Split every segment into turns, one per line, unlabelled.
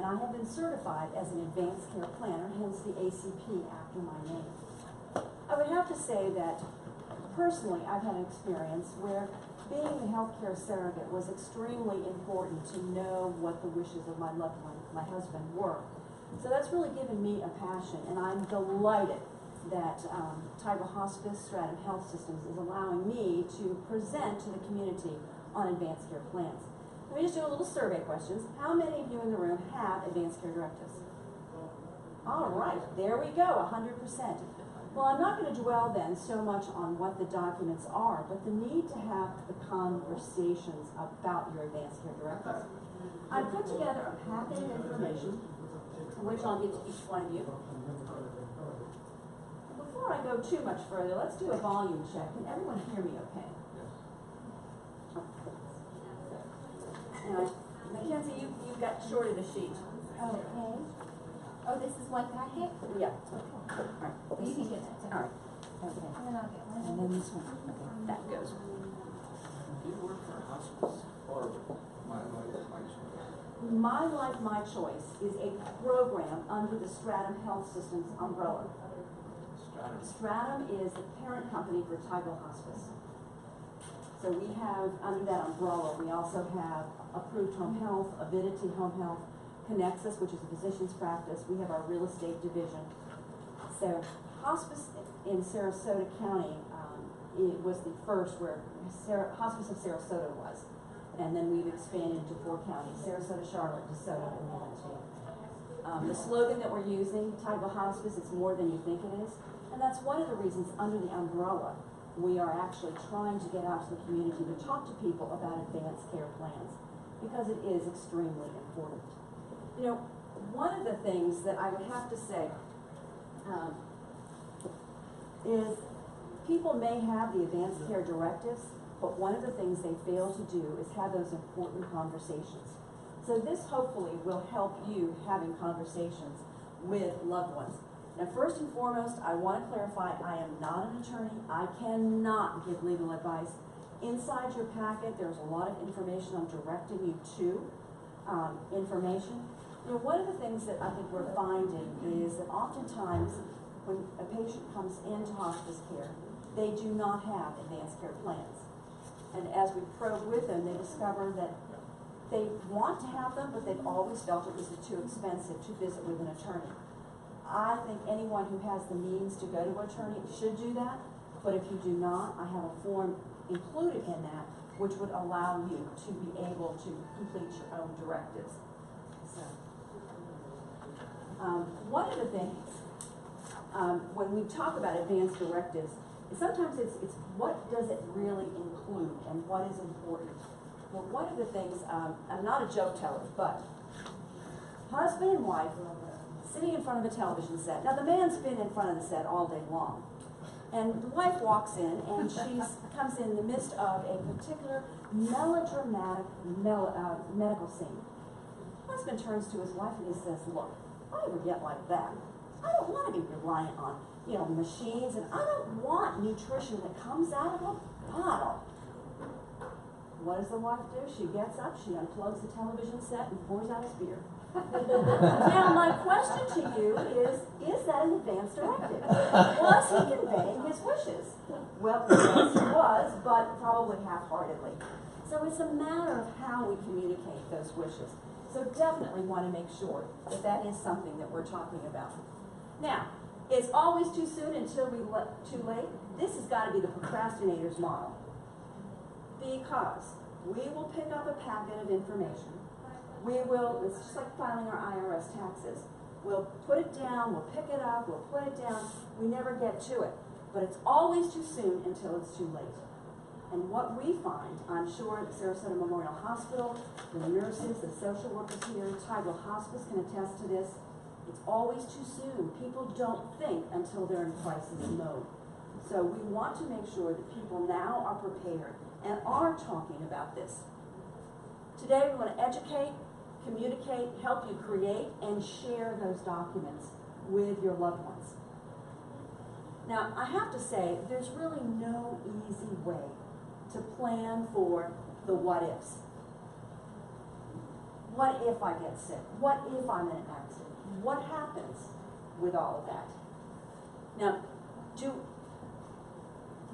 and I have been certified as an advanced care planner, hence the ACP after my name. I would have to say that personally I've had an experience where being the healthcare surrogate was extremely important to know what the wishes of my loved one, my husband, were. So that's really given me a passion, and I'm delighted that Tidewell Hospice Stratum Health Systems is allowing me to present to the community on advanced care plans. Let me just do a little survey questions. How many of you in the room have advanced care directives? All right, there we go, 100%. Well, I'm not going to dwell then so much on what the documents are, but the need to have the conversations about your advanced care directives. I put together a packet of information, which I'll give to each one of you. Before I go too much further, let's do a volume check. Can everyone hear me okay? Mackenzie, you got shorted a sheet.
Okay. Oh, this is one packet?
Yeah. All right.
You can get that.
All right. Okay.
And then I'll get one.
And then this one. Okay. That goes.
Do you work for a hospice or My Life, My Choice?
My Life, My Choice is a program under the Stratum Health Systems umbrella. Stratum is the parent company for Tidewell Hospice. So we have, under that umbrella, we also have Approved Home Health, Avidity Home Health, Connexus, which is a physician's practice. We have our real estate division. So hospice in Sarasota County, it was the first where Hospice of Sarasota was. And then we've expanded to 4 counties, Sarasota, Charlotte, DeSoto, and Manatee. The slogan that we're using, Tidewell Hospice, it's more than you think it is. And that's one of the reasons under the umbrella we are actually trying to get out to the community to talk to people about advanced care plans, because it is extremely important. You know, one of the things that I would have to say is people may have the advanced care directives, but one of the things they fail to do is have those important conversations. So this hopefully will help you having conversations with loved ones. Now, first and foremost, I want to clarify, I am not an attorney. I cannot give legal advice. Inside your packet, there's a lot of information I'm directing you to. Information. You know, one of the things that I think we're finding is that oftentimes when a patient comes into hospice care, they do not have advanced care plans. And as we probe with them, they discover that they want to have them, but they've always felt it was too expensive to visit with an attorney. I think anyone who has the means to go to an attorney should do that, but if you do not, I have a form included in that which would allow you to be able to complete your own directives. So, one of the things when we talk about advanced directives, sometimes it's what does it really include and what is important. Well, one of the things, I'm not a joke teller, but husband and wife sitting in front of a television set. Now, the man's been in front of the set all day long. And the wife walks in, and she comes in the midst of a particular melodramatic medical scene. Husband turns to his wife and he says, look, if I ever get like that, I don't want to be reliant on, you know, machines, and I don't want nutrition that comes out of a bottle. What does the wife do? She gets up, she unplugs the television set and pours out his beer. Now, my question to you is that an advanced directive? Was he conveying his wishes? Well, yes, he was, but probably half-heartedly. So it's a matter of how we communicate those wishes. So definitely want to make sure that that is something that we're talking about. Now, it's always too soon until too late. This has got to be the procrastinator's model. Because we will pick up a packet of information. We will, it's just like filing our IRS taxes. We'll put it down, we'll pick it up, we'll put it down. We never get to it. But it's always too soon until it's too late. And what we find, I'm sure at Sarasota Memorial Hospital, the nurses, the social workers here, Tidewell Hospice can attest to this, it's always too soon. People don't think until they're in crisis mode. So we want to make sure that people now are prepared and are talking about this. Today we want to educate, communicate, help you create, and share those documents with your loved ones. Now, I have to say, there's really no easy way to plan for the what-ifs. what if I get sick? What if I'm in an accident? What happens with all of that? Now,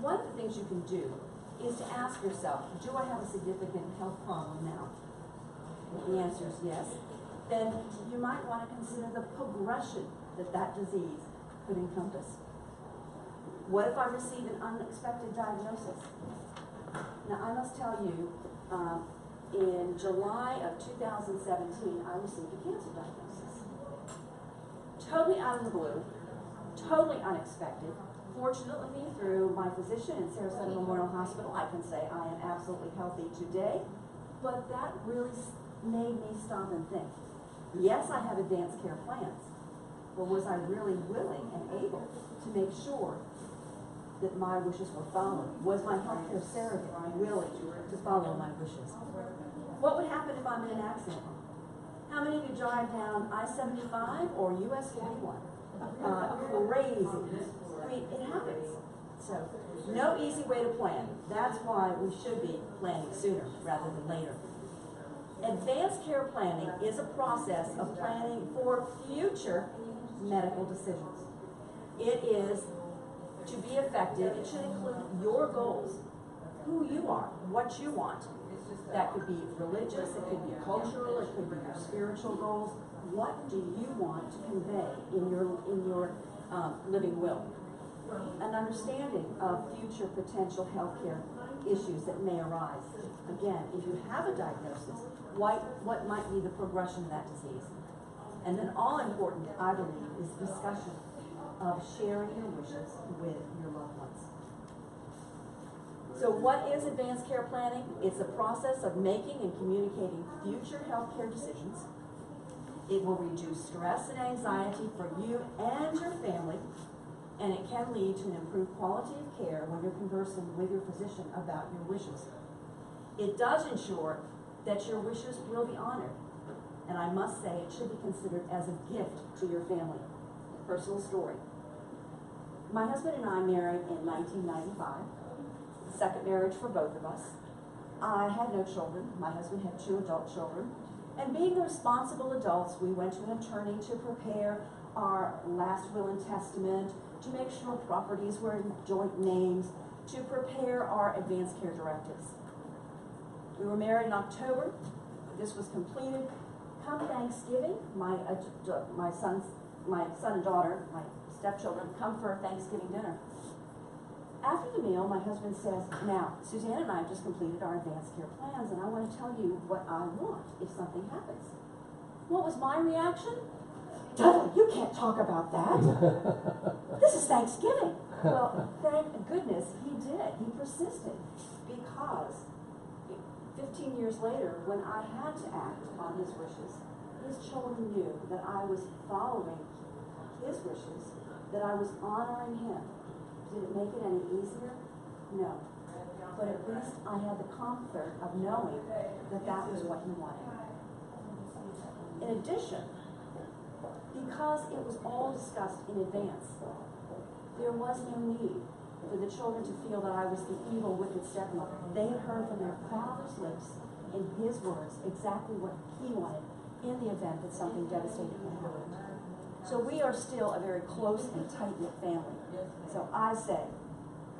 one of the things you can do is to ask yourself, do I have a significant health problem now? If the answer is yes, then you might want to consider the progression that that disease could encompass. What if I receive an unexpected diagnosis? Now, I must tell you, in July of 2017, I received a cancer diagnosis. Totally out of the blue, totally unexpected. Fortunately, through my physician in Sarasota Memorial Hospital, I can say I am absolutely healthy today, but that really made me stop and think. Yes, I have advanced care plans, but was I really willing and able to make sure that my wishes were followed? Was my healthcare surrogate willing to follow my wishes? What would happen if I'm in an accident? How many of you drive down I-75 or US 41? Crazy. I mean, it happens. So, no easy way to plan. That's why we should be planning sooner rather than later. Advanced care planning is a process of planning for future medical decisions. It is, to be effective, it should include your goals, who you are, what you want. That could be religious, it could be cultural, it could be your spiritual goals. What do you want to convey in your living will? An understanding of future potential healthcare issues that may arise. Again, if you have a diagnosis, what might be the progression of that disease? And then all important, I believe, is discussion of sharing your wishes with your loved ones. So what is advanced care planning? It's a process of making and communicating future healthcare decisions. It will reduce stress and anxiety for you and your family, and it can lead to an improved quality of care when you're conversing with your physician about your wishes. It does ensure that your wishes will be honored, and I must say it should be considered as a gift to your family. Personal story. My husband and I married in 1995, second marriage for both of us. I had no children. My husband had 2 adult children. And being the responsible adults, we went to an attorney to prepare our last will and testament, to make sure properties were in joint names, to prepare our advanced care directives. We were married in October. This was completed. Come Thanksgiving, my son and daughter, my stepchildren, come for Thanksgiving dinner. After the meal, my husband says, now, Suzanne and I have just completed our advanced care plans, and I want to tell you what I want if something happens. What was my reaction? Dudley, you can't talk about that. This is Thanksgiving. Well, thank goodness he did. He persisted, because 15 years later, when I had to act on his wishes, his children knew that I was following his wishes, that I was honoring him. Did it make it any easier? No. But at least I had the comfort of knowing that that was what he wanted. In addition, because it was all discussed in advance, there was no need for the children to feel that I was the evil, wicked stepmother. They had heard from their father's lips, in his words, exactly what he wanted in the event that something devastating had happened. So we are still a very close and tight-knit family. So I say,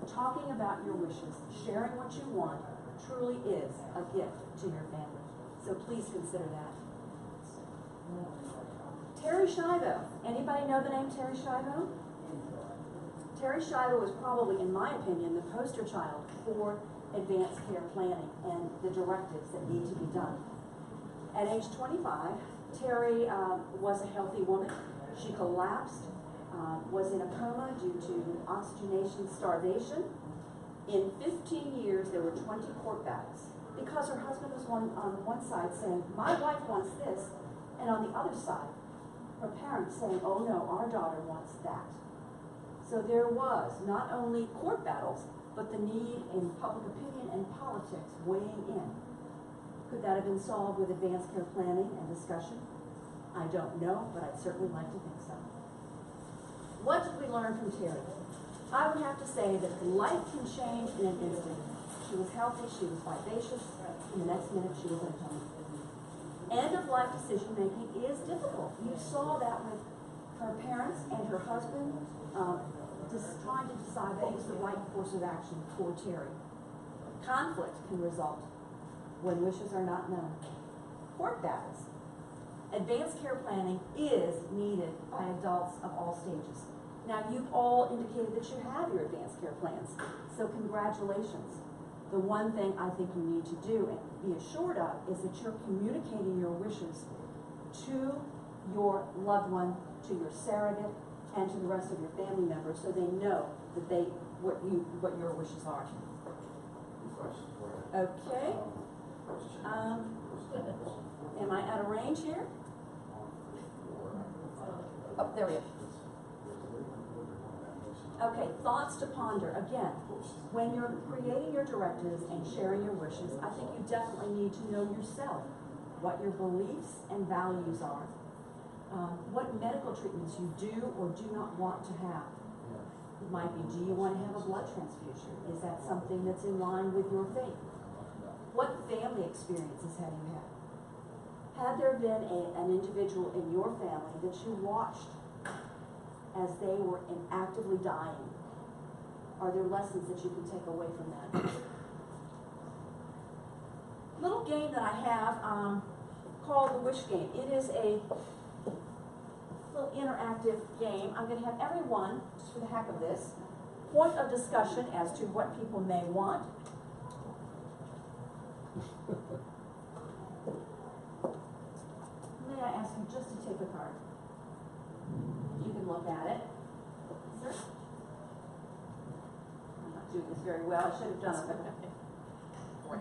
talking about your wishes, sharing what you want, truly is a gift to your family. So please consider that. Terry Schiavo. Anybody know the name Terry Schiavo? Terry Schiavo is probably, in my opinion, the poster child for advanced care planning and the directives that need to be done. At age 25, Terry was a healthy woman. She collapsed, was in a coma due to oxygenation starvation. In 15 years, there were 20 court battles because her husband was on one side saying, my wife wants this, and on the other side, her parents saying, oh no, our daughter wants that. So there was not only court battles, but the need in public opinion and politics weighing in. Could that have been solved with advanced care planning and discussion? I don't know, but I'd certainly like to think so. What did we learn from Terry? I would have to say that life can change in an instant. She was healthy, she was vivacious, and the next minute she was in a coma. End of end-of-life decision-making is difficult. You saw that with her parents and her husband, just trying to decide what was the right course of action for Terry. Conflict can result when wishes are not known. Court battles. Advanced care planning is needed by adults of all stages. Now, you've all indicated that you have your advanced care plans, so congratulations. The one thing I think you need to do and be assured of is that you're communicating your wishes to your loved one, to your surrogate, and to the rest of your family members, so they know that what your wishes are. Okay. Am I out of range here? Oh, there we go. Okay, thoughts to ponder. Again, when you're creating your directives and sharing your wishes, I think you definitely need to know yourself, what your beliefs and values are, what medical treatments you do or do not want to have. It might be, do you want to have a blood transfusion? Is that something that's in line with your faith? What family experiences have you had? Had there been an individual in your family that you watched as they were actively dying? Are there lessons that you can take away from that? Little game that I have called the Wish Game. It is a little interactive game. I'm going to have everyone, just for the heck of this, point of discussion as to what people may want. May I ask you just to take a card? You can look at it. Sir? I'm not doing this very well. I should have done it. Great.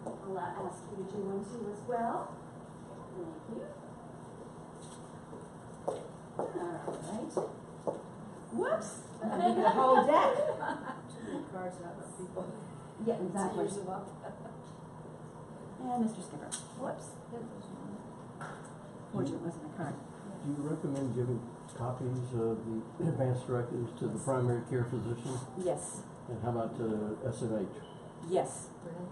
I'll ask you to do one too as well. Thank you. Alright. Whoops! I'm making a whole deck.
Too many cards, not enough people.
Yeah, exactly.
Use them up.
And Mr. Skipper. Whoops. Fortunate wasn't a card.
Do you recommend giving copies of the advanced directives to the primary care physician?
Yes.
And how about SMH?
Yes.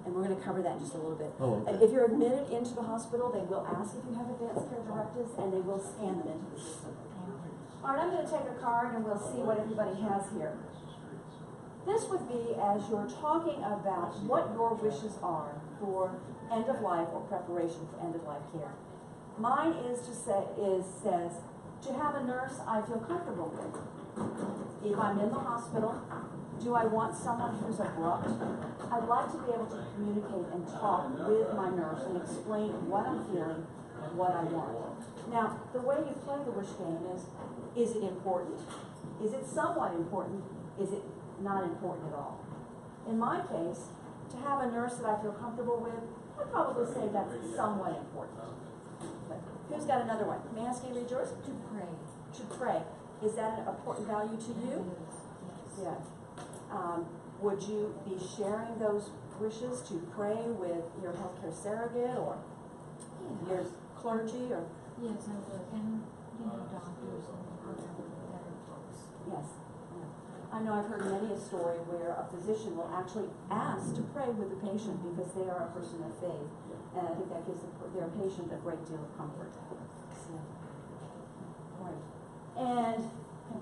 And we're going to cover that in just a little bit.
Oh, okay.
If you're admitted into the hospital, they will ask if you have advanced care directives, and they will scan them into the system. All right, I'm going to take a card, and we'll see what everybody has here. This would be as you're talking about what your wishes are for end of life or preparation for end of life care. Mine says to have a nurse I feel comfortable with. If I'm in the hospital, do I want someone who's abrupt? I'd like to be able to communicate and talk with my nurse and explain what I'm feeling, what I want. Now, the way you play the wish game is it important? Is it somewhat important? Is it not important at all? In my case, to have a nurse that I feel comfortable with, I'd probably say that's somewhat important. But who's got another one? May I ask you to read yours?
To pray.
To pray. Is that an important value to you?
Yes.
Yeah. Would you be sharing those wishes to pray with your healthcare surrogate or your clergy or?
Yes, I would, and, doctors and other folks.
Yes. I know I've heard many a story where a physician will actually ask to pray with the patient because they are a person of faith. And I think that gives their patient a great deal of comfort. So, right. And,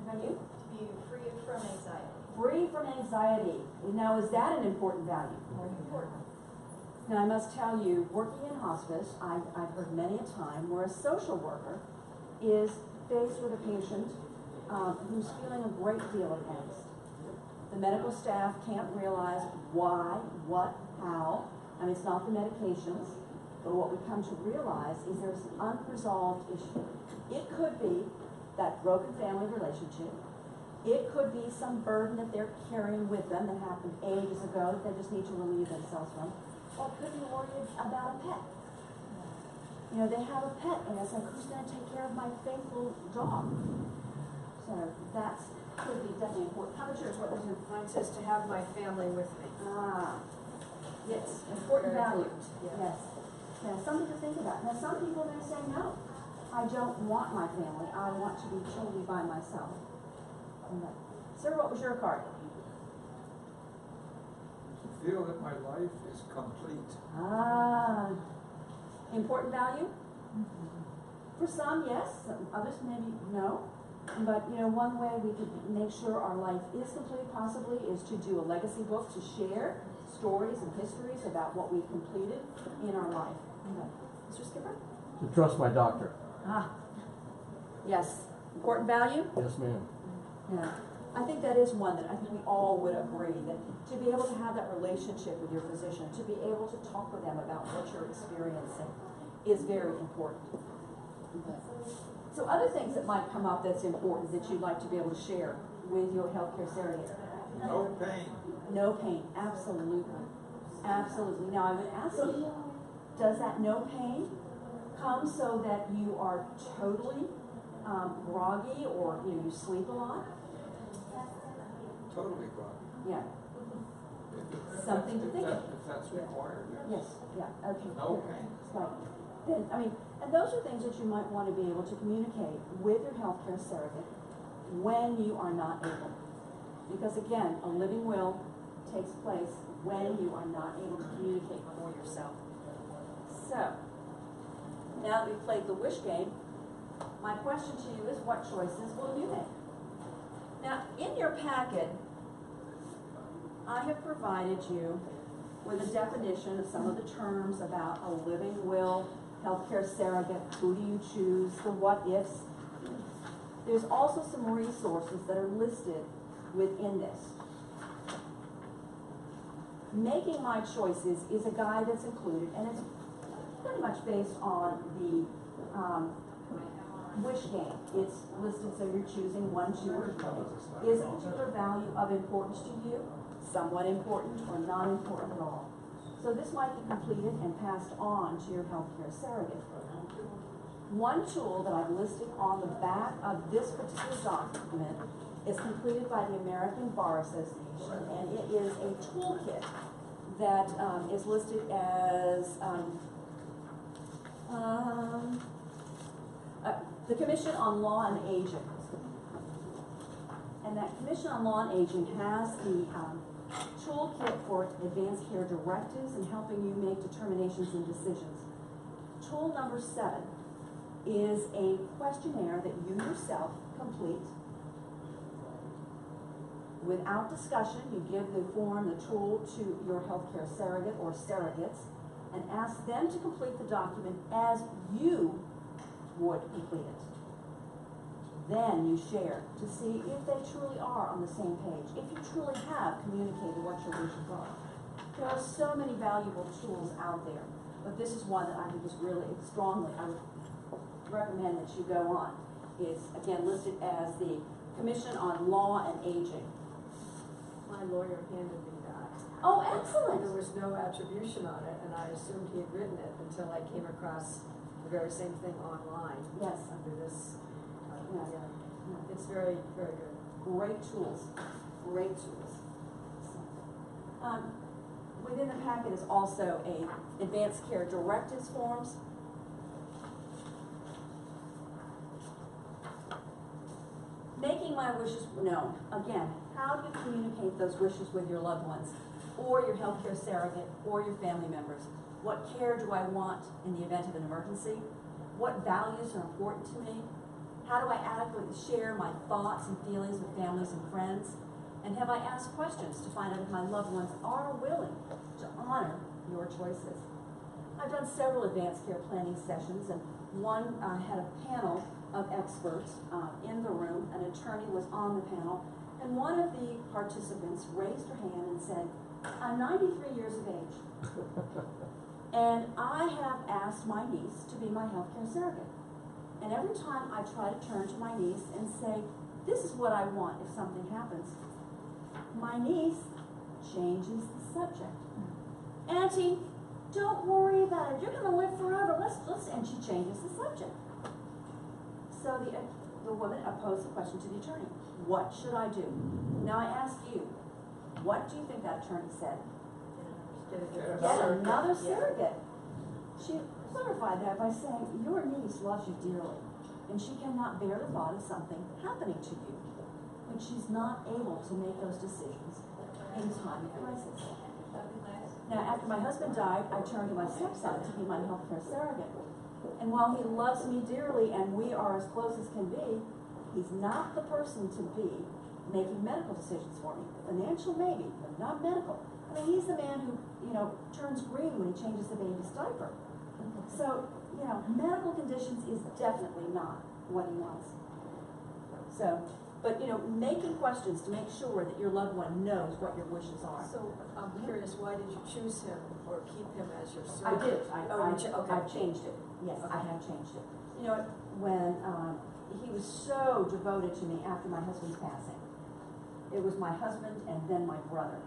how you?
To be free from anxiety.
Free from anxiety. Now, is that an important value?
Very important.
Now, I must tell you, working in hospice, I've heard many a time where a social worker is faced with a patient who's feeling a great deal of angst. The medical staff can't realize why, what, how. I mean, it's not the medications, but what we come to realize is there's an unresolved issue. It could be that broken family relationship. It could be some burden that they're carrying with them that happened ages ago that they just need to relieve themselves from. Or it could be worried about a pet. You know, they have a pet and it's like, who's going to take care of my faithful dog? So that's could be definitely important. How about yours? What was your?
Mine says to have my family with me.
Ah, yes, important
Very
value.
important, yeah.
Yes. Now, something to think about. Now, some people may say, no, I don't want my family. I want to be totally by myself. Okay. Sir, what was your card?
To feel that my life is complete.
Ah, Important value? For some, yes, others maybe no. But, you know, one way we could make sure our life is complete possibly is to do a legacy book to share stories and histories about what we've completed in our life. Mr. Skipper?
To trust my doctor.
Ah, yes. Important value?
Yes, ma'am.
Yeah. I think that is one that I think we all would agree, that to be able to have that relationship with your physician, to be able to talk with them about what you're experiencing is very important. So other things that might come up that's important that you'd like to be able to share with your healthcare surrogate.
No pain.
No pain, absolutely. Absolutely. Now I would ask you, does that no pain come so that you are totally groggy or you sleep a lot?
Totally wrong.
Yeah.
If
Something to think of.
If that's required, yes.
Yes, yeah, okay.
No
good.
pain.
Right. Then, I mean, and those are things that you might want to be able to communicate with your healthcare surrogate when you are not able. Because again, a living will takes place when you are not able to communicate for yourself. So, now that we've played the wish game, my question to you is, what choices will you make? Now, in your packet, I have provided you with a definition of some of the terms about a living will, healthcare surrogate, who do you choose, the what ifs. There's also some resources that are listed within this. Making My Choices is a guide that's included, and it's pretty much based on the wish game. It's listed so you're choosing 1, 2, or 3. Is a particular value of importance to you, somewhat important, or not important at all? So this might be completed and passed on to your healthcare surrogate. One tool that I've listed on the back of this particular document is completed by the American Bar Association, and it is a toolkit that is listed as the Commission on Law and Aging. And that Commission on Law and Aging has the toolkit for advanced care directives and helping you make determinations and decisions. Tool number 7 is a questionnaire that you yourself complete. Without discussion, you give the form, the tool, to your healthcare surrogate or surrogates and ask them to complete the document as you would complete it. Then you share to see if they truly are on the same page, if you truly have communicated what your wishes are. There are so many valuable tools out there, but this is one that I think is really strongly, I would recommend that you go on. It's again listed as the Commission on Law and Aging.
My lawyer handed me that.
Oh, excellent.
There was no attribution on it, and I assumed he had written it until I came across the very same thing online.
Yes.
Under this,
Yes.
yeah. It's very, very good.
Great tools, great tools. Within the packet is also a advanced care directives forms. Making my wishes known. Again, how do you communicate those wishes with your loved ones, or your healthcare surrogate, or your family members? What care do I want in the event of an emergency? What values are important to me? How do I adequately share my thoughts and feelings with families and friends? And have I asked questions to find out if my loved ones are willing to honor your choices? I've done several advanced care planning sessions, and one had a panel of experts in the room. An attorney was on the panel, and one of the participants raised her hand and said, I'm 93 years of age, and I have asked my niece to be my healthcare surrogate. And every time I try to turn to my niece and say, this is what I want if something happens, my niece changes the subject. Auntie, don't worry about it. You're going to live forever. Let's, and she changes the subject. So the woman posed the question to the attorney. What should I do? Now I ask you, what do you think that attorney said? Get another surrogate. She clarified that by saying, your niece loves you dearly, and she cannot bear the thought of something happening to you, but she's not able to make those decisions in time of crisis. Now, after my husband died, I turned to my stepson to be my healthcare surrogate. And while he loves me dearly and we are as close as can be, he's not the person to be making medical decisions for me. Financial maybe, but not medical. I mean, he's the man who, turns green when he changes the baby's diaper. So, medical conditions is definitely not what he wants. So, but, making questions to make sure that your loved one knows what your wishes are.
So I'm curious, why did you choose him or keep him as your
I
surrogate?
did.
Okay.
I've changed it. Yes, I
Okay.
have changed it. When he was so devoted to me after my husband's passing, it was my husband and then my brother.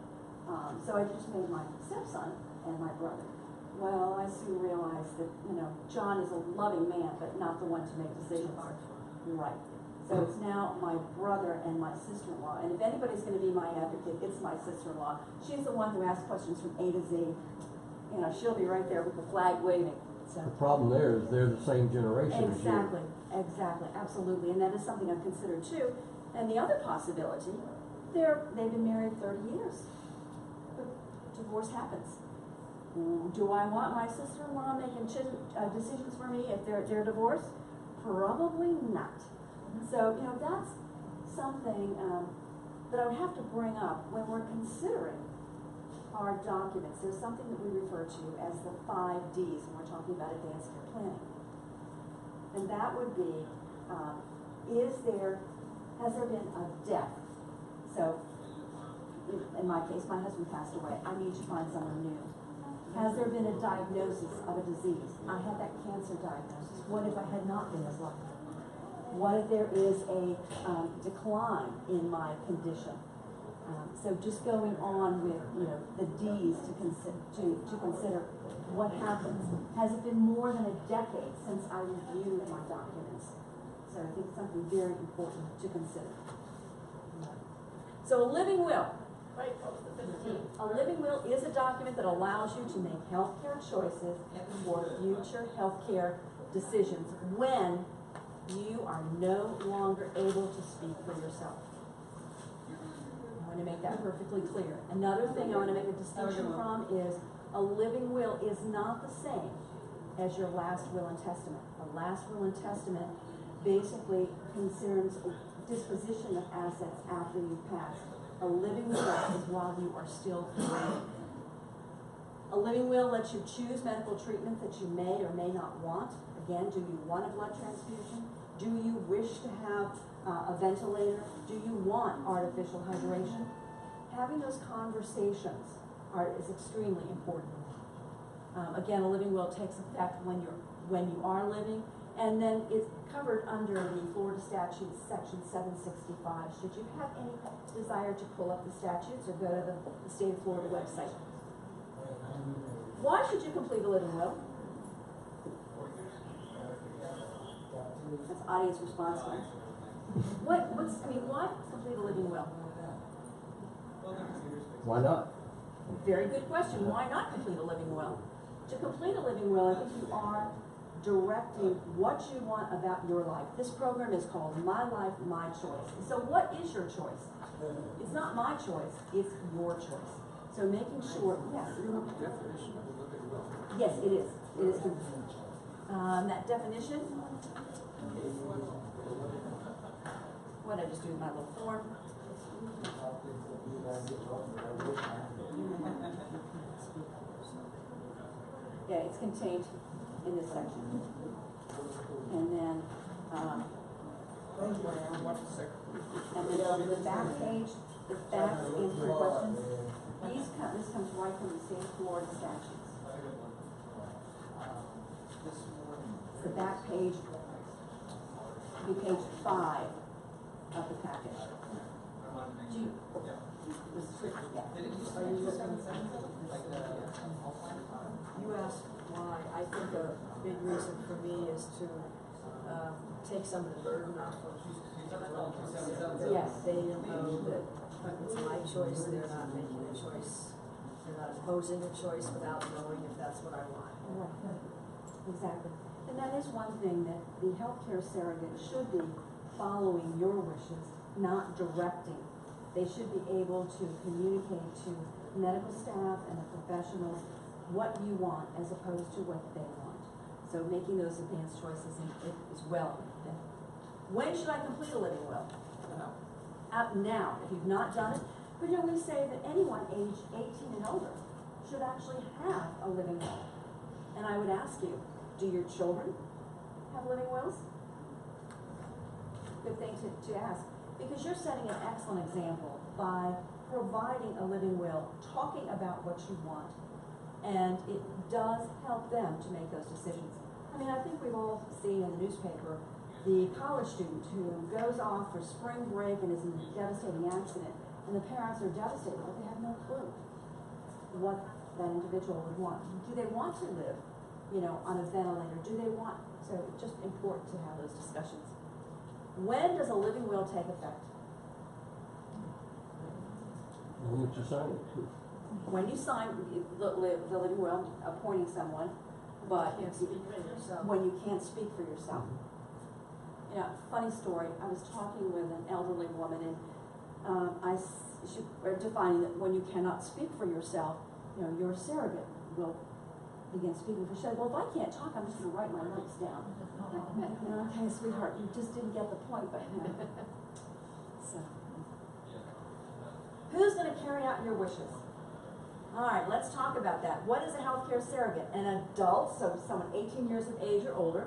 So I just made my stepson and my brother. Well, I soon realized that, John is a loving man, but not the one to make decisions. Right. So it's now my brother and my sister-in-law. And if anybody's gonna be my advocate, it's my sister-in-law. She's the one who asks questions from A to Z. She'll be right there with the flag waving, so.
The problem there is they're the same generation as you.
Exactly, absolutely, and that is something I've considered too. And the other possibility, they've been married 30 years. But divorce happens. Do I want my sister-in-law making decisions for me if they're divorced? Probably not. So, that's something that I would have to bring up when we're considering our documents. There's something that we refer to as the 5 Ds when we're talking about advanced care planning. And that would be, has there been a death? So, in my case, my husband passed away. I need to find someone new. Has there been a diagnosis of a disease? I had that cancer diagnosis. What if I had not been as lucky? What if there is a decline in my condition? So just going on with the D's to consider what happens. Has it been more than a decade since I reviewed my documents? So I think it's something very important to consider. So a living will. A living will is a document that allows you to make healthcare choices for future healthcare decisions when you are no longer able to speak for yourself. I want to make that perfectly clear. Another thing I want to make a distinction from is a living will is not the same as your last will and testament. A last will and testament basically concerns disposition of assets after you pass. A living will is while you are still living. A living will lets you choose medical treatment that you may or may not want. Again, do you want a blood transfusion? Do you wish to have a ventilator? Do you want artificial hydration? Having those conversations is extremely important. Again, a living will takes effect when you are living, and then it's covered under the Florida statutes, section 765. Should you have any desire to pull up the statutes or go to the state of Florida website? Why should you complete a living will? That's audience response time. Why complete a living will?
Why not?
Very good question. Why not complete a living will? To complete a living will, I think you are directing what you want about your life. This program is called My Life, My Choice. So what is your choice? It's not my choice, it's your choice. So making sure, yes.
Definition of a living will.
Yes, it is. It is. That definition, what did I just do with my little form? Yeah, it's contained in this section. And then, and then on the back page, the facts answer questions. This comes right from the state of Florida statutes. The back page, be page 5 of the package.
You asked why. I think a big reason for me is to take some of the burden off of loved ones.
Yes.
They know that it's my choice, they're not making a choice. They're not imposing a choice without knowing if that's what I want.
Right. Exactly. And that is one thing that the healthcare surrogate should be following your wishes, not directing. They should be able to communicate to medical staff and the professionals what you want as opposed to what they want. So making those advanced choices is well. When should I complete a living will? Now, if you've not done it, but we say that anyone aged 18 and older should actually have a living will. And I would ask you, do your children have living wills? Good thing to ask, because you're setting an excellent example by providing a living will, talking about what you want, and it does help them to make those decisions. I mean, I think we've all seen in the newspaper the college student who goes off for spring break and is in a devastating accident, and the parents are devastated, but they have no clue what that individual would want. Do they want to live, on a ventilator? Do they want, so it's just important to have those discussions. When does a living will take effect?
When would you sign it?
When you sign the living will, appointing someone, but
You can't speak for yourself.
when you can't speak for yourself. Funny story, I was talking with an elderly woman, and she defining that when you cannot speak for yourself, your surrogate will begin speaking for. She said, well, if I can't talk, I'm just going to write my notes down. Okay, sweetheart, you just didn't get the point, but so. Who's going to carry out your wishes? All right, let's talk about that. What is a healthcare surrogate? An adult, so someone 18 years of age or older,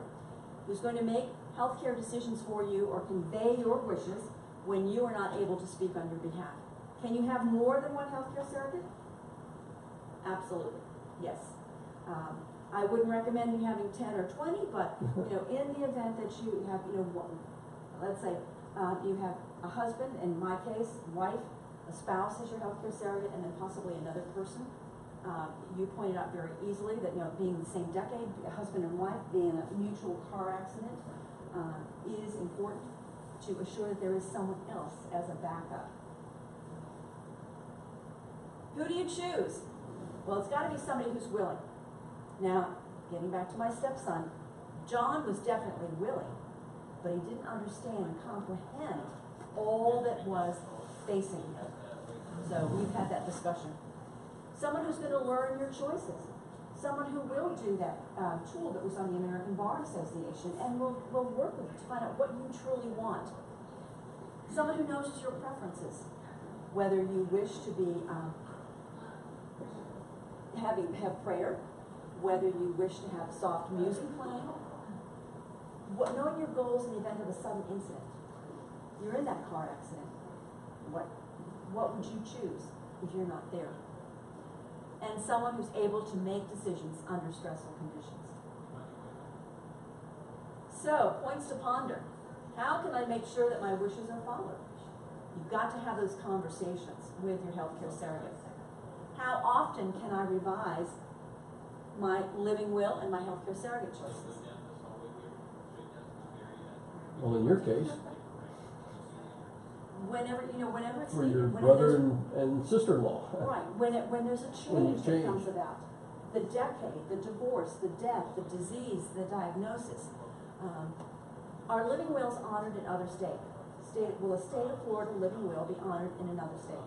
who's going to make healthcare decisions for you or convey your wishes when you are not able to speak on your behalf. Can you have more than one healthcare surrogate? Absolutely, yes. I wouldn't recommend you having 10 or 20, but in the event that you have, let's say you have a husband, in my case, wife, a spouse as your healthcare surrogate, and then possibly another person. You pointed out very easily that being the same decade, a husband and wife, being a mutual car accident is important to assure that there is someone else as a backup. Who do you choose? Well, it's got to be somebody who's willing. Now, getting back to my stepson, John was definitely willing, but he didn't understand and comprehend all that was facing him. So we've had that discussion. Someone who's going to learn your choices. Someone who will do that tool that was on the American Bar Association and will work with you to find out what you truly want. Someone who knows your preferences, whether you wish to be have prayer, whether you wish to have soft music playing, knowing your goals in the event of a sudden incident. You're in that car accident. What would you choose if you're not there? And someone who's able to make decisions under stressful conditions. So, points to ponder. How can I make sure that my wishes are followed? You've got to have those conversations with your healthcare surrogate. How often can I revise my living will and my healthcare surrogate choices?
Well, in your case,
Whenever it's
for
needed.
your
Whenever
brother
there's-
and sister-in-law.
Right, when there's a
When you
change that comes
change.
about, the decade, the divorce, the death, the disease, the diagnosis. Are living wills honored in other states? Will a state of Florida living will be honored in another state?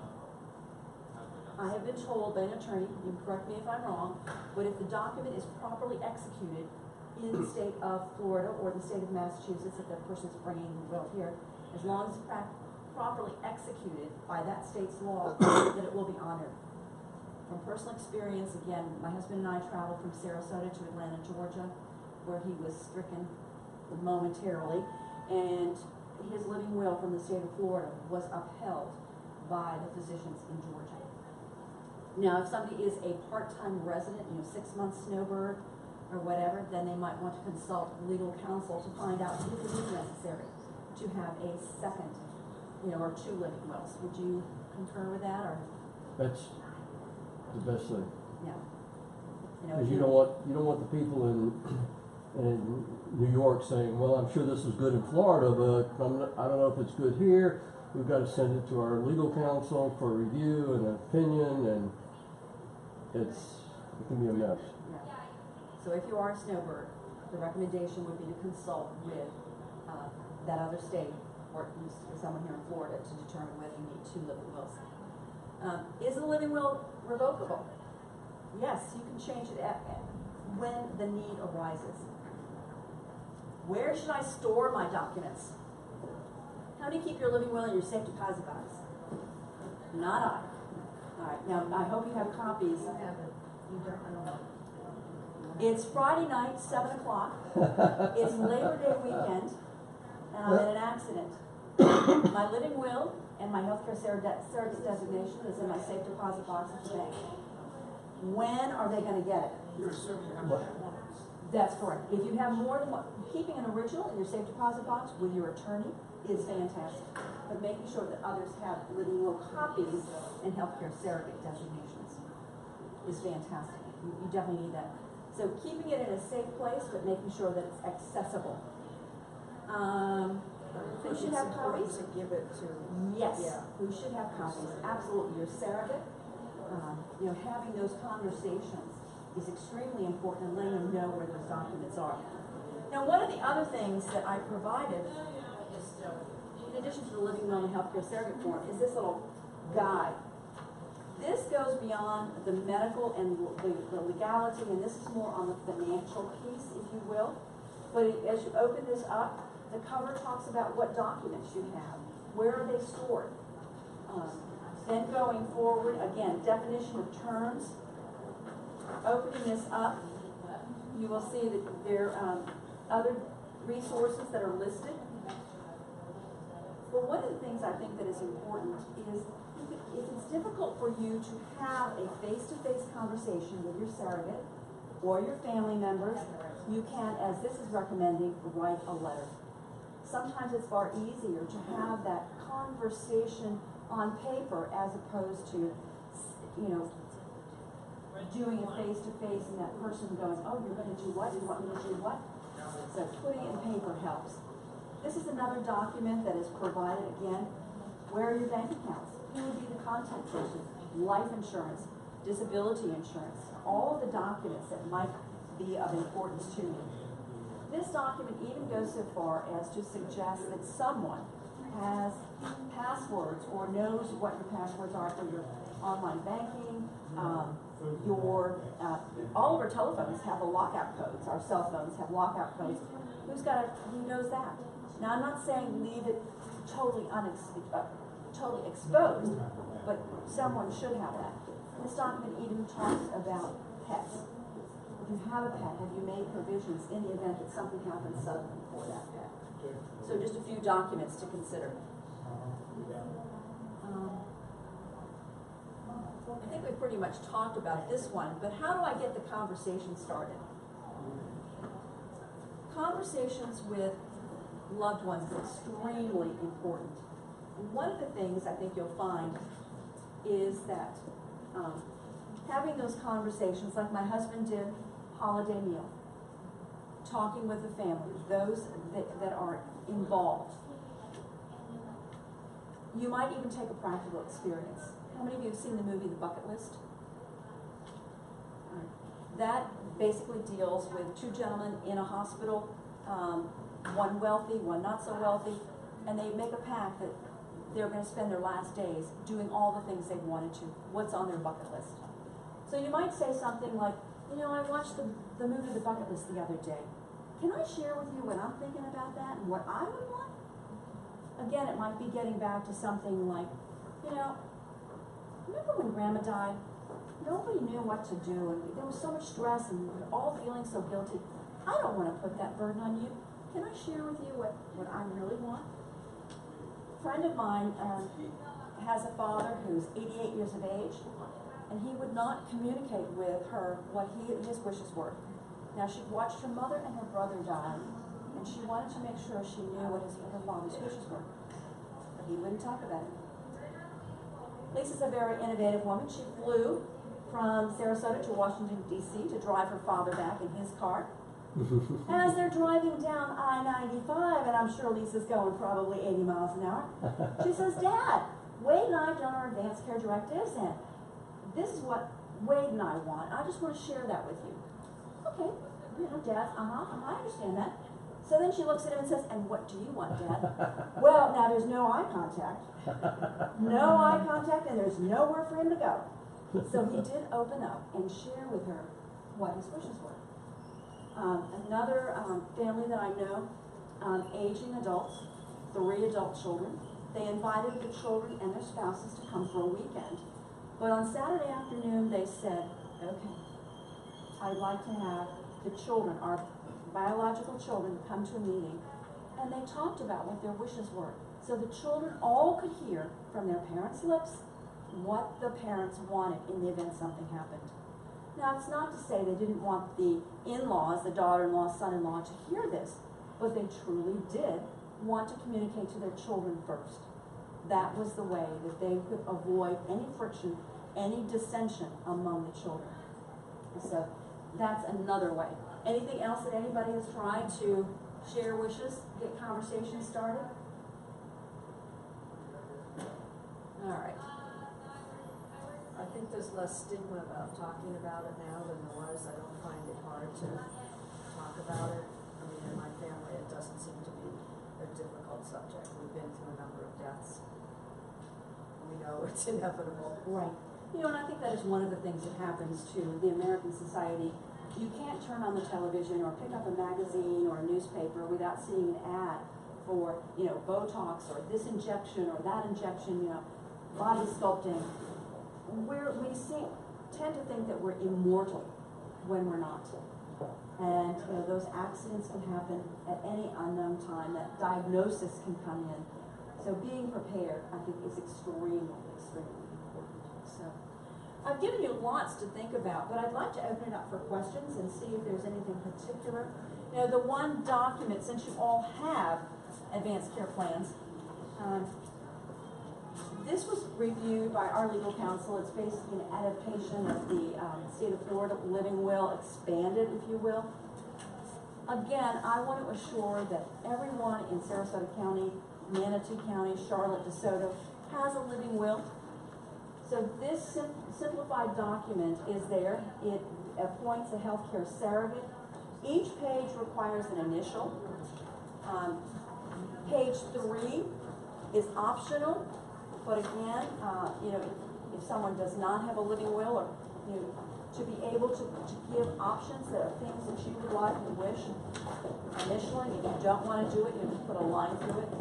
I have been told by an attorney, you can correct me if I'm wrong, but if the document is properly executed in the state of Florida or the state of Massachusetts, if that person's bringing the will here, as long as it's properly executed by that state's law, that it will be honored. From personal experience, again, my husband and I traveled from Sarasota to Atlanta, Georgia, where he was stricken momentarily, and his living will from the state of Florida was upheld by the physicians in Georgia. Now, if somebody is a part-time resident, 6 months snowbird or whatever, then they might want to consult legal counsel to find out if it is necessary to have a second, or 2 living wills. Would you concur with that, or?
That's the best thing.
Yeah.
Because you don't want the people in New York saying, well, I'm sure this is good in Florida, but I don't know if it's good here. We've got to send it to our legal counsel for review and opinion, and it can be a mess.
Yeah. So if you are a snowbird, the recommendation would be to consult with that other state, or at least with someone here in Florida, to determine whether you need 2 living wills. Is the living will revocable? Yes, you can change it when the need arises. Where should I store my documents? How do you keep your living will in your safe deposit box? Not I. All right, now I hope you have copies.
You have it, you don't, I don't know.
It's Friday night, 7 o'clock. It's Labor Day weekend, and I'm in an accident. My living will and my healthcare surrogate designation is in my safe deposit box at the bank. When are they going to get it?
You're assuming you have to have one.
That's correct. If you have more than one, keeping an original in your safe deposit box with your attorney is fantastic. But making sure that others have living will copies and healthcare surrogate designations is fantastic. You definitely need that. So keeping it in a safe place, but making sure that it's accessible. Who should have copies?
To give it to.
Yes.
Yeah.
Who should have copies? Absolutely. Your surrogate. Having those conversations is extremely important, and letting them know where those documents are. Now, one of the other things that I provided, in addition to the living will and healthcare surrogate form, is this little guide. This goes beyond the medical and the legality, and this is more on the financial piece, if you will. But as you open this up, the cover talks about what documents you have, where are they stored. Then going forward, again, definition of terms. Opening this up, you will see that there are other resources that are listed. But one of the things I think that is important is if it's difficult for you to have a face-to-face conversation with your surrogate or your family members, you can, as this is recommending, write a letter. Sometimes it's far easier to have that conversation on paper as opposed to, doing it face-to-face and that person going, oh, you're going to do what? You want me to do what? So putting it in paper helps. This is another document that is provided again. Where are your bank accounts? Who would be the contact person? Life insurance, disability insurance, all of the documents that might be of importance to you. This document even goes so far as to suggest that someone has passwords or knows what your passwords are for your online banking, all of our telephones have the lockout codes. Our cell phones have lockout codes. Who knows that? Now, I'm not saying leave it totally exposed, but someone should have that. This document even talks about pets. If you have a pet, have you made provisions in the event that something happens suddenly for that pet? So just a few documents to consider. I think we pretty much talked about this one, but how do I get the conversation started? Conversations with loved ones is extremely important. And one of the things I think you'll find is that having those conversations, like my husband did, holiday meal, talking with the family, those that are involved. You might even take a practical experience. How many of you have seen the movie The Bucket List? That basically deals with two gentlemen in a hospital, one wealthy, one not so wealthy, and they make a pact that they're going to spend their last days doing all the things they wanted to. What's on their bucket list? So you might say something like, I watched the movie The Bucket List the other day. Can I share with you what I'm thinking about that and what I would want? Again, it might be getting back to something like, remember when Grandma died? Nobody knew what to do, and there was so much stress, and we were all feeling so guilty. I don't want to put that burden on you. Can I share with you what I really want? A friend of mine has a father who's 88 years of age, and he would not communicate with her what his wishes were. Now, she watched her mother and her brother die, and she wanted to make sure she knew what her father's wishes were. But he wouldn't talk about it. Lisa's a very innovative woman. She flew from Sarasota to Washington, D.C. to drive her father back in his car. And as they're driving down I-95, and I'm sure Lisa's going probably 80 miles an hour, she says, Dad, Wade and I have done our advanced care directives, and this is what Wade and I want. I just want to share that with you. Okay, Dad, I understand that. So then she looks at him and says, and what do you want, Dad? Well, now there's no eye contact. No eye contact, and there's nowhere for him to go. So he did open up and share with her what his wishes were. Another family that I know, aging adults, 3 adult children. They invited the children and their spouses to come for a weekend. But on Saturday afternoon, they said, okay, I'd like to have the children, our biological children, come to a meeting. And they talked about what their wishes were. So the children all could hear from their parents' lips what the parents wanted in the event something happened. Now, it's not to say they didn't want the in-laws, the daughter-in-law, son-in-law, to hear this, but they truly did want to communicate to their children first. That was the way that they could avoid any friction, any dissension among the children. So that's another way. Anything else that anybody has tried to share wishes, get conversations started?
All right. I think there's less stigma about talking about it now than there was. I don't find it hard to talk about it. I mean, in my family, it doesn't seem to be a difficult subject. We've been through a number of deaths. We know it's inevitable.
Right. You know, and I think that is one of the things that happens to the American society. You can't turn on the television or pick up a magazine or a newspaper without seeing an ad for, you know, Botox or this injection or that injection, you know, body sculpting. Tend to think that we're immortal when we're not. And you know, those accidents can happen at any unknown time. That diagnosis can come in. So being prepared, I think, is extremely, extremely important. So I've given you lots to think about, but I'd like to open it up for questions and see if there's anything particular. You know, the one document, since you all have advanced care plans, this was reviewed by our legal counsel. It's basically an adaptation of the state of Florida living will, expanded, if you will. Again, I want to assure that everyone in Sarasota County, Manatee County, Charlotte, DeSoto has a living will. So this simplified document is there. It appoints a healthcare surrogate. Each page requires an initial. Page 3 is optional. But again, you know, if someone does not have a living will, or you know, to be able to give options that are things that you would like and wish initially. If you don't want to do it, you just put a line through it.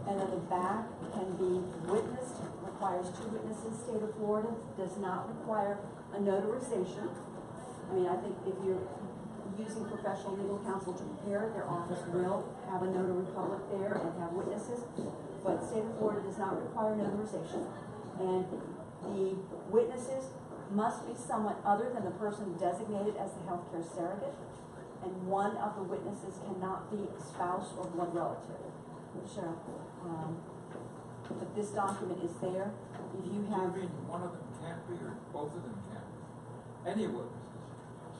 And then the back can be witnessed. Requires 2 witnesses. State of Florida does not require a notarization. I mean, I think if you're using professional legal counsel to prepare it, their office will have a notary public there and have witnesses. But state of Florida does not require notarization. And the witnesses must be someone other than the person designated as the healthcare surrogate. And one of the witnesses cannot be a spouse or blood relative. So, but this document is there. If you have...
You mean one of them can't be, or both of them can't be? Any witnesses?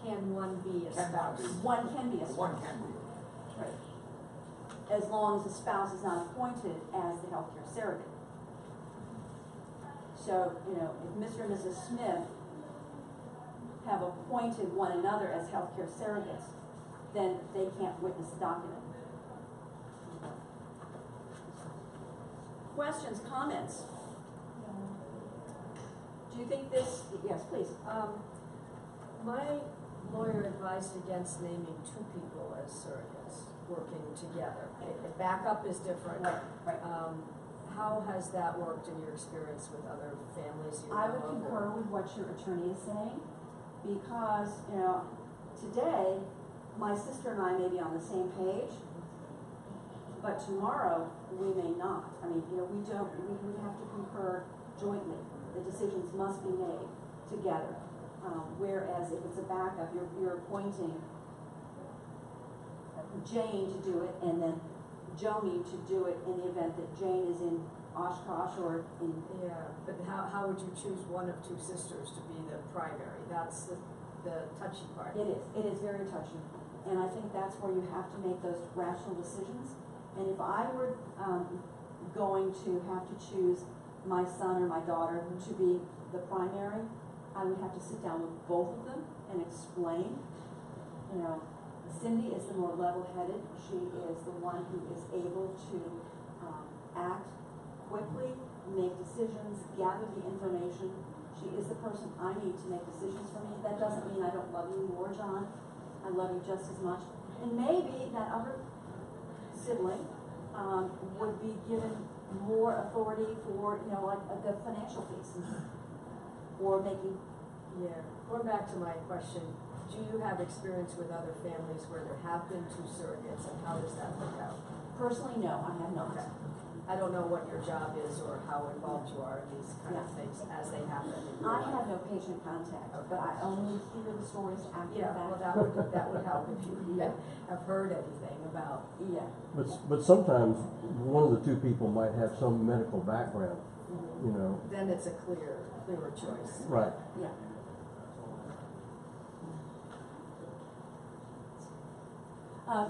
Can one be a
Cannot
spouse?
be.
One can be a spouse.
One can be.
Right. As long as the spouse is not appointed as the healthcare surrogate. So, you know, if Mr. and Mrs. Smith have appointed one another as healthcare surrogates, then they can't witness the document. Questions, comments? Do you think this, yes, please.
My lawyer advised against naming 2 people as surrogates working together. Backup is different.
Right.
How has that worked in your experience with other families you know
I would
of,
concur with what your attorney is saying, because, you know, today, my sister and I may be on the same page, but tomorrow, we may not. I mean, you know, we have to concur jointly. The decisions must be made together. Whereas if it's a backup, you're appointing Jane to do it, and then Joni to do it in the event that Jane is in Oshkosh or in...
Yeah, but how would you choose one of 2 sisters to be the primary? That's the touchy part.
It is very touchy. And I think that's where you have to make those rational decisions. And if I were going to have to choose my son or my daughter to be the primary, I would have to sit down with both of them and explain, you know, Cindy is the more level-headed. She is the one who is able to act quickly, make decisions, gather the information. She is the person I need to make decisions for me. That doesn't mean I don't love you more, John. I love you just as much. And maybe that other sibling would be given more authority for, you know, like the financial piece, or making.
Yeah, going back to my question, do you have experience with other families where there have been two surrogates, and how does that work out?
Personally, no, I have not.
Okay. I don't know what your job is or how involved you are in these kind of
Yeah.
things as they happen in your
I
life.
have no patient contact, but I only hear the stories after
Yeah,
the
well,
fact.
that would help if you have heard anything about.
Yeah.
But sometimes one of the two people might have some medical background, you know.
Then it's a clearer choice.
Right.
Yeah.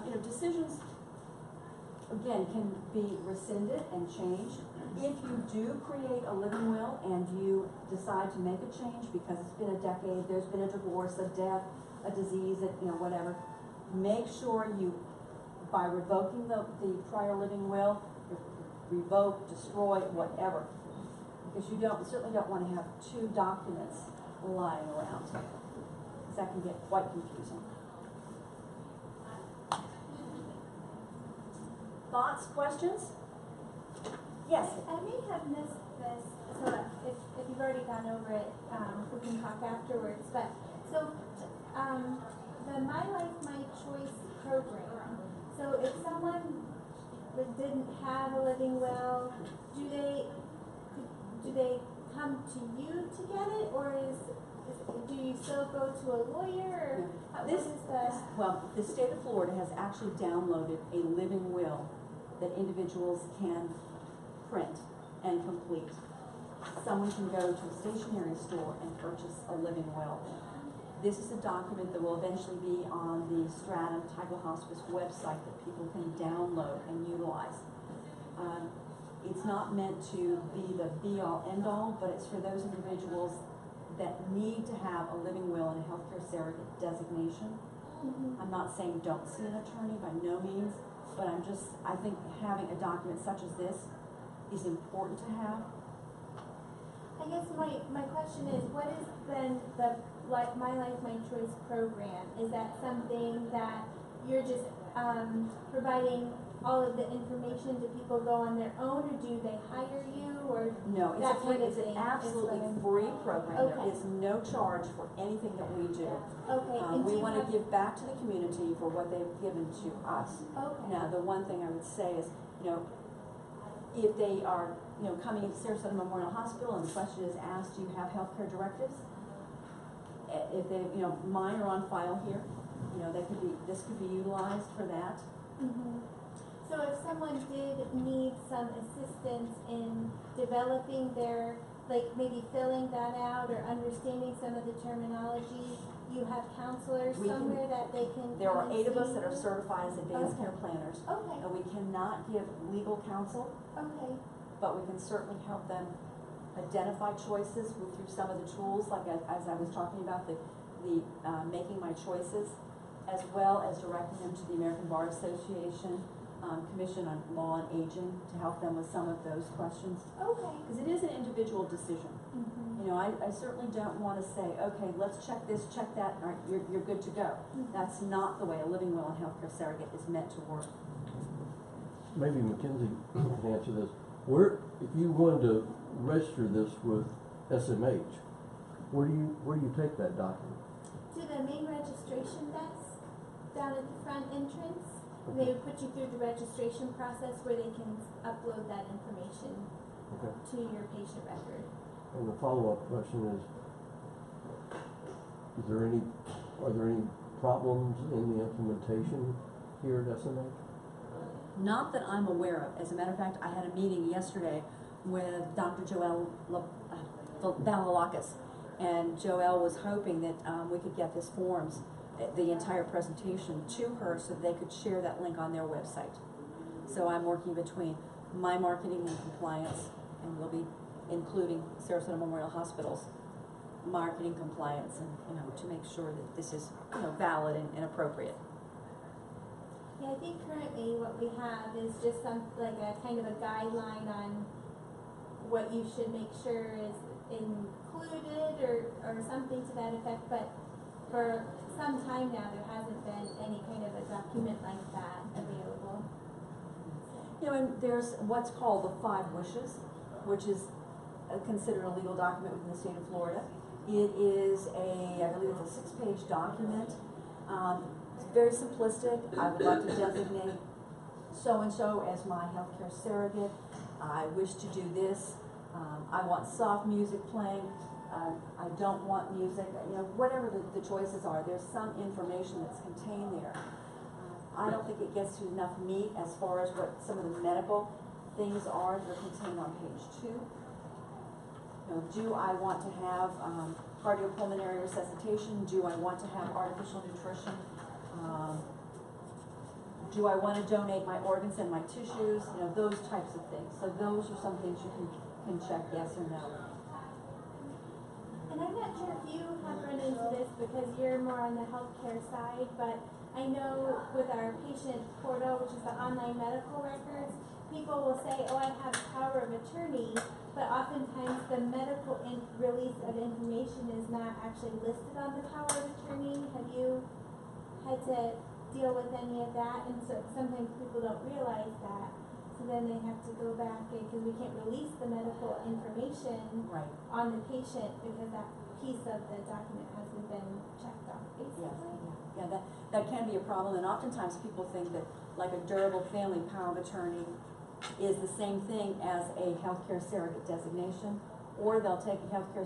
You know, decisions, again, can be rescinded and changed. If you do create a living will and you decide to make a change because it's been a decade, there's been a divorce, a death, a disease, you know, whatever, make sure you, by revoking the prior living will, revoke, destroy, whatever, because you certainly don't want to have two documents lying around, because that can get quite confusing. Thoughts, questions? Yes.
I may have missed this, so if you've already gone over it, we can talk afterwards, but, so, the My Life, My Choice program, so if someone didn't have a living will, do they come to you to get it, or do you still go to a lawyer, or what is the?
Well, the state of Florida has actually downloaded a living will that individuals can print and complete. Someone can go to a stationery store and purchase a living will. This is a document that will eventually be on the Stratum Tidewell Hospice website that people can download and utilize. It's not meant to be the be-all, end-all, but it's for those individuals that need to have a living will and a healthcare surrogate designation.
Mm-hmm.
I'm not saying don't see an attorney, by no means, but I think having a document such as this is important to have.
I guess my question is, what is then the My Life, My Choice program? Is that something that you're just providing all of the information? Do people go on their own, or do they hire you, or
No,
that kind of
it's an
thing?
absolutely
It's
free program. There
Okay.
is no charge for anything that we do.
okay? And do
We
you
want to
have-
give back to the community for what they've given to us.
Okay.
Now, the one thing I would say is, you know, if they are, you know, coming into Sarasota Memorial Hospital and the question is asked, do you have healthcare directives? If they, you know, mine are on file here, you know, this could be utilized for that.
Mhm. So if someone did need some assistance in developing their, like maybe filling that out or understanding some of the terminology, you have counselors
We can-
somewhere that they can
There are
come and
8 of us
see
that are
you?
certified as advanced
Okay.
care planners,
Okay,
and we cannot give legal counsel,
okay,
but we can certainly help them identify choices through some of the tools, like as I was talking about, the making my choices, as well as directing them to the American Bar Association Commission on Law and Aging to help them with some of those questions,
okay.
because it is an individual decision.
Mhm.
You know, I certainly don't want to say, okay, let's check this, check that, all right, you're good to go.
Mhm.
That's not the way a living will and healthcare surrogate is meant to work.
Maybe Mackenzie can answer this. If you wanted to register this with SMH, where do you take that document?
To the main registration desk down at the front entrance. They would put you through the registration process where they can upload that information
Okay.
to your patient record.
And the follow-up question is are there any problems in the implementation here at SMH?
Not that I'm aware of. As a matter of fact, I had a meeting yesterday with Dr. Joelle Valalakis, and Joelle was hoping that we could get this forms, the entire presentation, to her so they could share that link on their website. So I'm working between my marketing and compliance, and we'll be including Sarasota Memorial Hospital's marketing compliance, and to make sure that this is valid and appropriate.
Yeah, I think currently what we have is just like a kind of a guideline on what you should make sure is included or something to that effect, but for some time now, there hasn't been any kind of a document like that available.
You know, and there's what's called the 5 wishes, which is considered a legal document within the state of Florida. It is I believe it's a 6-page document. It's very simplistic. I would like to designate so-and-so as my healthcare surrogate. I wish to do this. I want soft music playing. I don't want music. You know, whatever the choices are, there's some information that's contained there. I don't think it gets to enough meat as far as what some of the medical things are that are contained on page 2. You know, do I want to have cardiopulmonary resuscitation? Do I want to have artificial nutrition? Do I want to donate my organs and my tissues? You know, those types of things. So those are some things you can check yes or no.
And I'm not sure if you have run into this because you're more on the healthcare side, but I know with our patient portal, which is the online medical records, people will say, oh, I have power of attorney, but oftentimes the medical release of information is not actually listed on the power of attorney. Have you had to deal with any of that? And so sometimes people don't realize that. So then they have to go back because we can't release the medical information
Right.
on the patient because that piece of the document hasn't been checked off, basically.
Yeah, that can be a problem, and oftentimes people think that like a durable family power of attorney is the same thing as a healthcare surrogate designation, or they'll take a healthcare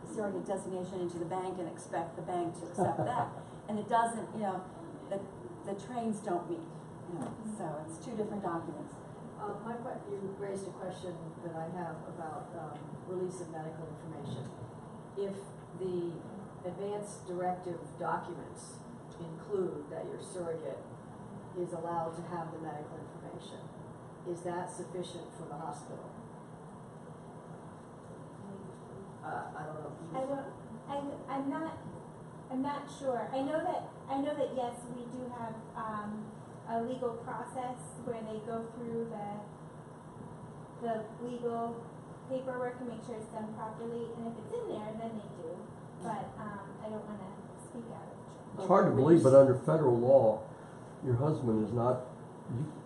surrogate designation into the bank and expect the bank to accept that. And it doesn't, you know, the trains don't meet, you know, so it's 2 different documents.
You raised a question that I have about release of medical information. If the advance directive documents include that your surrogate is allowed to have the medical information, is that sufficient for the hospital? I don't know.
I'm not sure. I know that yes, we do have a legal process where they go through the legal paperwork and make sure it's done properly, and if it's in there, then they do. But I don't want to speak out of turn.
It's hard to believe, but under federal law, your husband is not,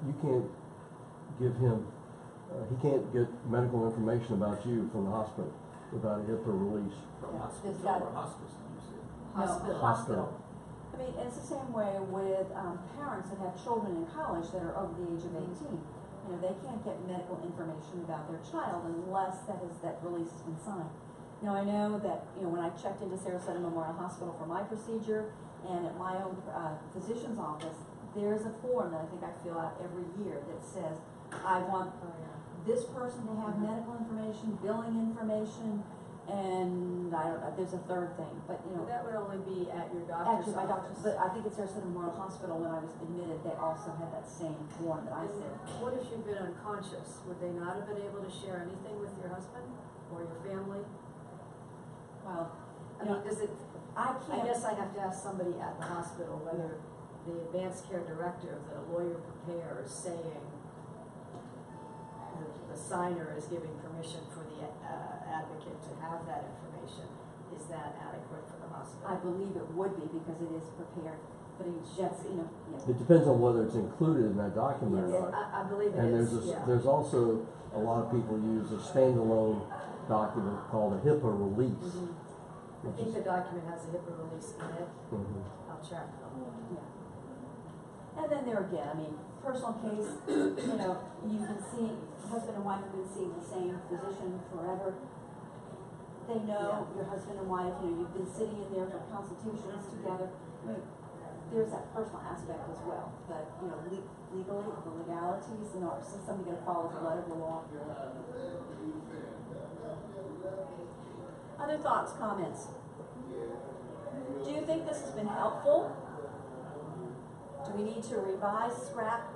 you can't give him, he can't get medical information about you from the hospital without a HIPAA release.
Hospital
It's got-
or hospice, did you say?
No,
Hospital.
I mean, it's the same way with parents that have children in college that are over the age of 18. You know, they can't get medical information about their child unless that release has been signed. Now, I know that, you know, when I checked into Sarasota Memorial Hospital for my procedure and at my own physician's office, there's a form that I think I fill out every year that says, I want this person to have medical information, billing information, and I don't know, there's a 3rd thing, but you know.
That would only be at your doctor's
Actually, my doctor,
office.
but I think it's Sarasota Memorial Hospital, when I was admitted, they also had that same form that I
And
said.
what if you've been unconscious? Would they not have been able to share anything with your husband or your family?
Well,
I mean, does it,
I
I
can't.
guess I have to ask somebody at the hospital whether the advanced care directive that a lawyer prepares saying the signer is giving permission for the advocate to have that information, is that adequate for the hospital?
I believe it would be because it is prepared, but that's, you know, yeah.
It depends on whether it's included in that document
Yes.
or not.
I believe it
And
is,
there's there's also, a lot of people use a standalone document called a HIPAA release.
I
which
think
is-
the document has a HIPAA release in it.
Mhm.
I'll check.
Yeah. And then there again, I mean, personal case, you know, you've been seeing, husband and wife have been seeing the same physician forever. They know your husband and wife, you know, you've been sitting in there for consultations together. I mean, there's that personal aspect as well, but, you know, legally, the legalities, you know, is somebody gonna follow the letter of the law? Other thoughts, comments? Do you think this has been helpful? Do we need to revise, scrap?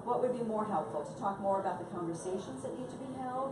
What would be more helpful? To talk more about the conversations that need to be held?